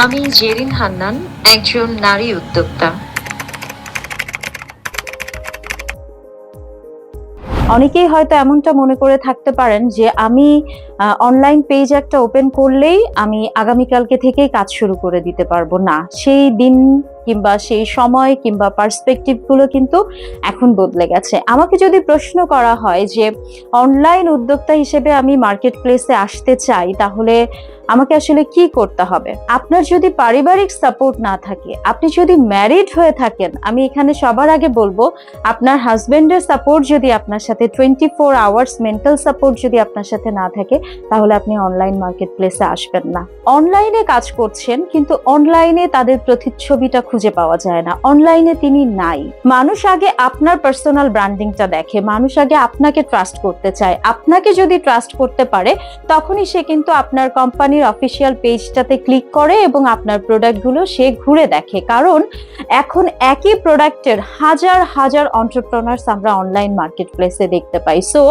আমি জেরিন হান্নান, একজন নারী উদ্যোক্তা। অনেকেই হয়তো এমনটা মনে করে থাকতে পারেন যে আমি অনলাইন পেজ একটা ওপেন করলেই আমি আগামীকালকে থেকেই কাজ শুরু করে দিতে পারবো। না, সেই দিন কিংবা সেই সময় কিংবা পার্সপেক্টিভ গুলো কিন্তু এখন বদলে গেছে। আমাকে যদি প্রশ্ন করা হয় যে অনলাইন উদ্যোক্তা হিসেবে আমি মার্কেট প্লেসে আসতে চাই, তাহলে আমাকে আসলে কি করতে হবে? আপনার যদি পারিবারিক সাপোর্ট না থাকে, আপনি যদি ম্যারিড হয়ে থাকেন, আমি এখানে সবার আগে বলবো আপনার হাজবেন্ডের সাপোর্ট যদি আপনার সাথে 24 আওয়ার্স মেন্টাল সাপোর্ট যদি আপনার সাথে না থাকে, তাহলে আপনি অনলাইন মার্কেট প্লেসে আসবেন না। অনলাইনে কাজ করছেন কিন্তু অনলাইনে তাদের প্রতিচ্ছবিটা খুঁজে পাওয়া যায় না, অনলাইনে তিনি নাই। মানুষ আগে আপনার পার্সোনাল ব্র্যান্ডিংটা দেখে, মানুষ আগে আপনাকে ট্রাস্ট করতে চায়। আপনাকে যদি ট্রাস্ট করতে পারে, তখনই সে কিন্তু আপনার কোম্পানির অফিসিয়াল পেজটাতে ক্লিক করে এবং আপনার প্রোডাক্টগুলো সে ঘুরে দেখে। কারণ এখন একই প্রোডাক্টের হাজার হাজার এন্টারপ্রেনার্স আমরা অনলাইন মার্কেট প্লেসে দেখতে পাই। সো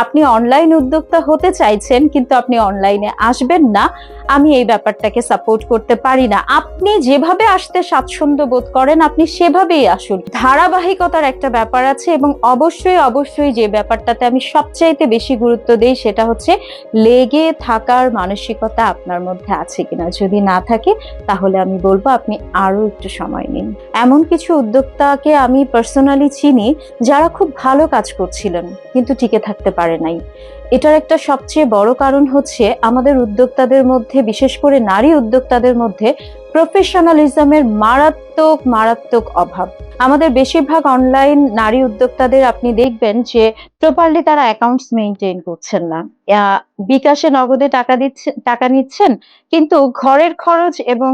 আপনি অনলাইন উদ্যোক্তা হতে চাইছেন কিন্তু আপনি অনলাইনে আসবেন না, আমি এই ব্যাপারটাকে সাপোর্ট করতে পারি না। আপনি যেভাবে আসতে স্বাচ্ছন্দ্য বোধ করেন আপনি সেভাবেই আসুন। ধারাবাহিকতার একটা ব্যাপার আছে এবং অবশ্যই অবশ্যই যে ব্যাপারটাতে আমি সবচাইতে বেশি গুরুত্ব দিই সেটা হচ্ছে লেগে থাকার মানসিকতা আপনার মধ্যে আছে কিনা। যদি না থাকে তাহলে আমি বলবো আপনি আরো একটু সময় নিন। এমন কিছু উদ্যোক্তাকে আমি পার্সোনালি চিনি যারা খুব ভালো কাজ করছিলেন কিন্তু টিকে থাকতে পারে নাই। এটার একটা সবচেয়ে বড় কারণ হচ্ছে আমাদের উদ্যোক্তাদের মধ্যে, বিশেষ করে নারী উদ্যোক্তাদের মধ্যে প্রফেশনালিজমের মারাত্মক মারাত্মক অভাব। আমাদের বেশিরভাগ অনলাইন নারী উদ্যোক্তাদের আপনি দেখবেন যে প্রপারলি তারা অ্যাকাউন্টস মেইনটেইন করছেন না। বিকাশে নগদে টাকা নিচ্ছেন কিন্তু ঘরের খরচ এবং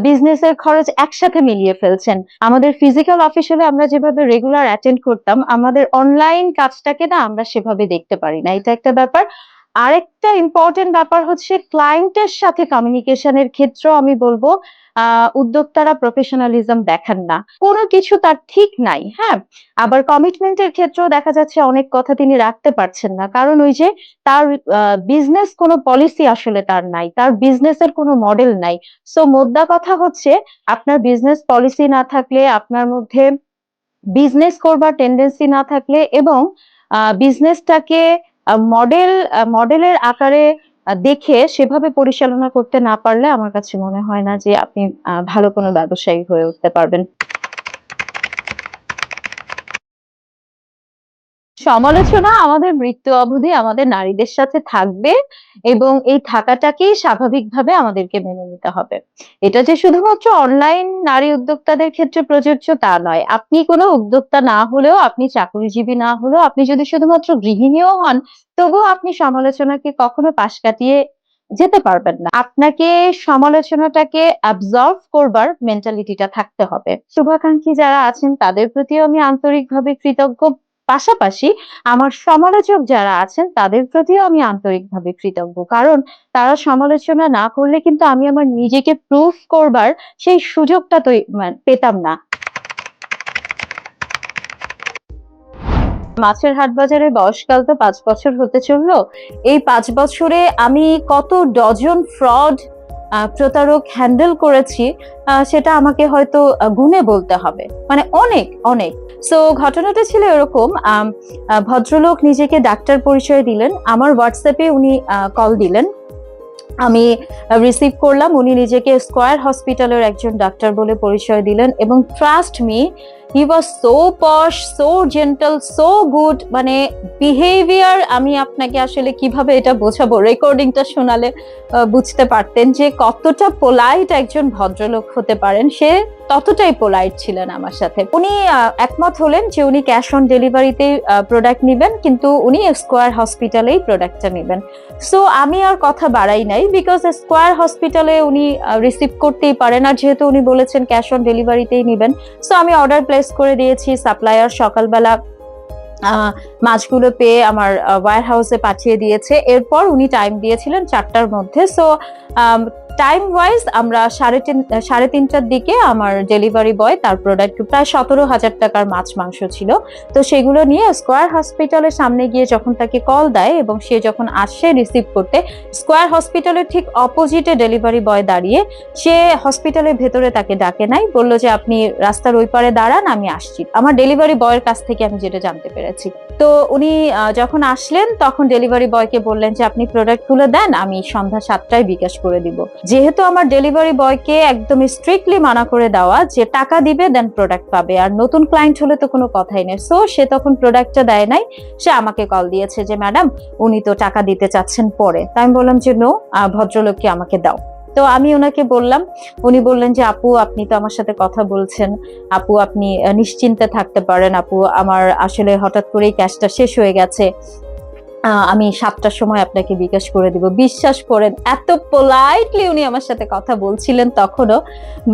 বিজনেসের খরচ একসাথে মিলিয়ে ফেলছেন। আমাদের ফিজিক্যাল অফিস হলে আমরা যেভাবে রেগুলার অ্যাটেন্ড করতাম, আমাদের অনলাইন কাজটাকে না আমরা সেভাবে দেখতে পারি না। এটা একটা ব্যাপার। আরেকটা ইম্পর্টেন্ট ব্যাপার হচ্ছে ক্লায়েন্টের সাথে কমিউনিকেশনের ক্ষেত্রেও আমি বলবো উদ্যোক্তারা প্রফেশনালিজম দেখান না, কোনো কিছু তার ঠিক নাই। হ্যাঁ, আবার কমিটমেন্টের ক্ষেত্রেও দেখা যাচ্ছে অনেক কথা তিনি রাখতে পারছেন না, কারণ ওই যে তার বিজনেস কোনো পলিসি আসলে তার নাই, তার বিজনেসের কোনো মডেল নাই। সো মোদ্দা কথা হচ্ছে আপনার বিজনেস পলিসি না থাকলে, আপনার মধ্যে বিজনেস করবার টেন্ডেন্সি না থাকলে এবং বিজনেসটাকে মডেলের আকারে দেখে সেভাবে পরিচালনা করতে না পারলে আমার কাছে মনে হয় না যে আপনি ভালো কোনো ব্যবসায়ী হয়ে উঠতে পারবেন। সমালোচনা আমাদের মৃত্যু অবধি আমাদের নারীদের সাথে থাকবে এবং এই থাকাটাকেই স্বাভাবিকভাবে আমাদেরকে মেনে নিতে হবে। এটা যে শুধুমাত্র অনলাইন নারী উদ্যোক্তাদের ক্ষেত্রে প্রযোজ্য তা নয়। আপনি কোনো উদ্যোক্তা না হলেও, আপনি চাকরিজীবী না হলেও, আপনি যদি শুধুমাত্র গৃহিণীও হন, তবুও আপনি সমালোচনাকে কখনো পাশ কাটিয়ে যেতে পারবেন না। আপনাকে সমালোচনাটাকে অ্যাবজর্ব করবার মেন্টালিটিটা থাকতে হবে। শুভাকাঙ্ক্ষী যারা আছেন তাদের প্রতিও আমি আন্তরিকভাবে কৃতজ্ঞ। পাশাপাশি আমার সমালোচক যারা আছেন তাদের প্রতিও আমি আন্তরিকভাবে কৃতজ্ঞ, কারণ তারা সমালোচনা না করলে কিন্তু আমি আমার নিজেকে প্রুফ করবার সেই সুযোগটা তো পেতাম না। মাছের হাট বাজারে বয়সকাল তো 5 বছর হতে চললো। এই 5 বছরে আমি কত ডজন ফ্রড প্রতারক হ্যান্ডেল করেছি সেটা আমাকে হয়তো গুণে বলতে হবে, মানে অনেক অনেক। সো ঘটনাটা ছিল এরকম, ভদ্রলোক নিজেকে ডাক্তার পরিচয় দিলেন, আমার হোয়াটসঅ্যাপে উনি কল দিলেন, আমি রিসিভ করলাম। উনি নিজেকে স্কয়ার হসপিটালের একজন ডাক্তার বলে পরিচয় দিলেন এবং trust me, he was so posh, so gentle, so good. মানে বিহেভিয়ার আমি আপনাকে আসলে কিভাবে এটা বোঝাবো, রেকর্ডিংটা শোনালে বুঝতে পারতেন যে কতটা পোলাইট একজন ভদ্রলোক হতে পারেন। সে ততটাই পোলাইট ছিলেন আমার সাথে। উনি একমত হলেন যে উনি ক্যাশ অন ডেলিভারিতে প্রোডাক্ট নিবেন, কিন্তু উনি স্কয়ার হসপিটালেই প্রোডাক্টটা নেবেন। সো আমি আর কথা বাড়াই নাই, বিকজ স্কয়ার হসপিটালে উনি রিসিভ করতেই পারেন, আর যেহেতু উনি বলেছেন ক্যাশ অন ডেলিভারিতেই নিবেন, সো আমি অর্ডার প্লেস করে দিয়েছি। সাপ্লায়ার সকালবেলা মাছগুলো পেয়ে আমার ওয়্যার হাউসে পাঠিয়ে দিয়েছে। এরপর উনি টাইম দিয়েছিলেন 4টার মধ্যে। সো টাইম ওয়াইজ আমরা 3:30টার দিকে আমার ডেলিভারি বয় তার প্রোডাক্ট প্রায় 17,000 টাকার মাছ মাংস ছিল, তো সেগুলো নিয়ে স্কয়ার হসপিটালের সামনে গিয়ে যখন তাকে কল দেয় এবং সে যখন আসে রিসিভ করতে, স্কয়ার হসপিটালের ঠিক অপোজিটে ডেলিভারি বয় দাঁড়িয়ে, সে হসপিটালের ভেতরে তাকে ডাকে নাই, বললো যে আপনি রাস্তার ওই পারে দাঁড়ান, আমি আসছি। আমার ডেলিভারি বয়ের কাছ থেকে আমি যেটা জানতে পেরেছি। তো উনি যখন আসলেন তখন ডেলিভারি বয়কে বললেন যে আপনি প্রোডাক্টগুলো দেন, আমি সন্ধ্যা 7টায় বিকাশ করে দিব। যেহেতু আমার ডেলিভারি বয়কে একদম স্ট্রিক্টলি মানা করে দেওয়া যে টাকা দিবে দেন প্রোডাক্ট পাবে, আর নতুন ক্লায়েন্ট হলে তো কোনো কথাই নেই, সো সে তখন প্রোডাক্টটা দেয় নাই। সে আমাকে কল দিয়েছে যে ম্যাডাম উনি তো টাকা দিতে চাচ্ছেন পরে। তাই আমি বললাম যে নো, ভদ্রলোককে আমাকে দাও। তো আমি ওনাকে বললাম, উনি বললেন যে আপু আপনি তো আমার সাথে কথা বলছেন, আপু আপনি নিশ্চিন্তে থাকতে পারেন, আপু আমার আসলে হঠাৎ করেই ক্যাশটা শেষ হয়ে গেছে, আমি 7টার সময় আপনাকে বিকাশ করে দিব। বিশ্বাস করেন এত পোলাইটলি উনি আমার সাথে কথা বলছিলেন তখনও,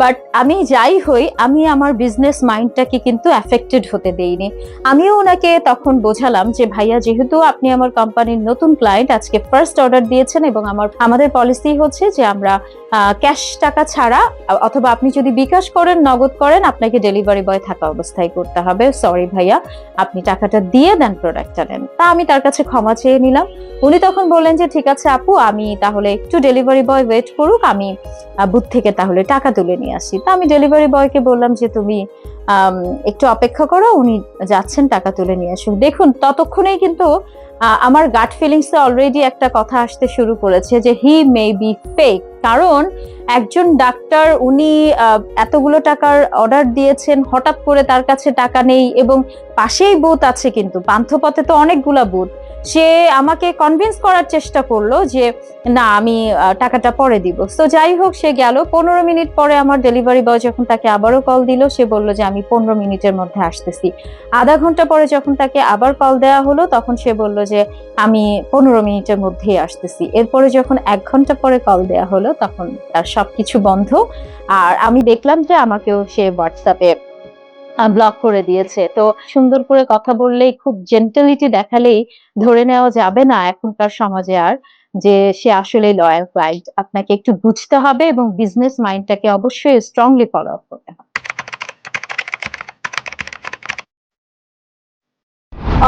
বাট আমি যাই হই আমি আমার বিজনেস মাইন্ডটাকে কিন্তু অ্যাফেক্টেড হতে দেইনি। আমিও ওনাকে তখন বোঝালাম যে ভাইয়া যেহেতু আপনি আমার কোম্পানির নতুন ক্লায়েন্ট, আজকে ফার্স্ট অর্ডার দিয়েছেন এবং আমাদের পলিসি হচ্ছে যে আমরা ক্যাশ টাকা ছাড়া অথবা আপনি যদি বিকাশ করেন নগদ করেন আপনাকে ডেলিভারি বয় থাকা অবস্থায় করতে হবে, সরি ভাইয়া আপনি টাকাটা দিয়ে দেন প্রোডাক্টটা নেন। তা আমি তার কাছে ক্ষমা চেয়ে নিলাম। উনি তখন বললেন যে ঠিক আছে আপু, আমি তাহলে একটু ডেলিভারি বয় ওয়েট করুক, আমি বুথ থেকে তাহলে টাকা তুলে নিয়ে আসি। তা আমি ডেলিভারি বয়কে বললাম যে তুমি একটু অপেক্ষা করো, উনি যাচ্ছেন টাকা তুলে নিয়ে আসুক। দেখুন ততক্ষণেই কিন্তু আমার গাট ফিলিংসে অলরেডি একটা কথা আসতে শুরু করেছে যে হি মে বি ফেক, কারণ একজন ডাক্তার উনি এতগুলো টাকার অর্ডার দিয়েছেন, হঠাৎ করে তার কাছে টাকা নেই এবং পাশেই বুথ আছে, কিন্তু পান্থপথে তো অনেকগুলা বুথ। সে আমাকে কনভিন্স করার চেষ্টা করলো যে না আমি টাকাটা পরে দিব। তো যাই হোক সে গেল। 15 মিনিট পরে আমার ডেলিভারি বয় যখন তাকে আবারও কল দিল, সে বললো যে আমি 15 মিনিটের মধ্যে আসতেছি। আধা ঘন্টা পরে যখন তাকে আবার কল দেওয়া হলো তখন সে বললো যে আমি 15 মিনিটের মধ্যেই আসতেছি। এরপরে যখন 1 ঘন্টা পরে কল দেওয়া হলো তখন তার সবকিছু বন্ধ। আর আমি দেখলাম যে আমাকেও সে হোয়াটসঅ্যাপে ব্লক করে দিয়েছে। তো সুন্দর করে কথা বললেই, খুব জেন্টালিটি দেখালেই ধরে নেওয়া যাবে না এখনকার সমাজে আর যে সে আসলে লয়াল ক্লায়েন্ট। আপনাকে একটু বুঝতে হবে এবং বিজনেস মাইন্ডটাকে অবশ্যই স্ট্রংলি ফলো আপ করতে হবে।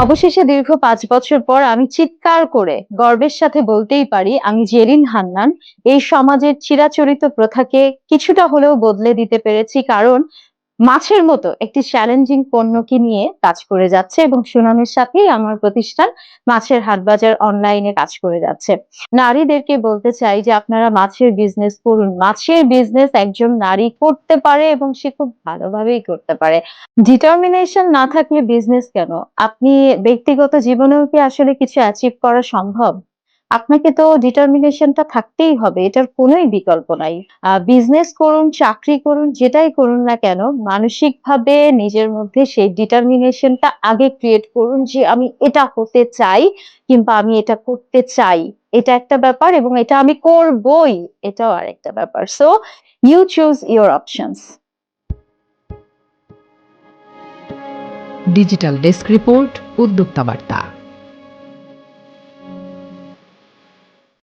অবশেষে দীর্ঘ 5 বছর পর আমি চিৎকার করে গর্বের সাথে বলতেই পারি আমি জেরিন হান্নান এই সমাজের চিরাচরিত প্রথাকে কিছুটা হলেও বদলে দিতে পেরেছি, কারণ মাছের মতো একটি চ্যালেঞ্জিং পণ্যকে নিয়ে কাজ করে যাচ্ছে এবং সুনামের সাথেই আমার প্রতিষ্ঠান মাছের হাটবাজার অনলাইনে কাজ করে যাচ্ছে। নারীদেরকে বলতে চাই যে আপনারা মাছের বিজনেস করুন। মাছের বিজনেস একজন নারী করতে পারে এবং সে খুব ভালোভাবেই করতে পারে। ডিটারমিনেশন না থাকলে বিজনেস কেন? আপনি ব্যক্তিগত জীবনেও কি আসলে কিছু অ্যাচিভ করা সম্ভব? আপনাকে তো ডিটারমিনেশনটা থাকতেই হবে। এটার কোনোই বিকল্প নাই। বিজনেস করুন, চাকরি করুন, যেটাই করুন না কেন, মানসিকভাবে নিজের মধ্যে সেই ডিটারমিনেশনটা আগে ক্রিয়েট করুন যে আমি এটা হতে চাই কিংবা আমি এটা করতে চাই। এটা একটা ব্যাপার এবং এটা আমি করবই, এটাও আরেকটা ব্যাপার। So you choose your options. Digital desk report, উদ্যোক্তা বার্তা।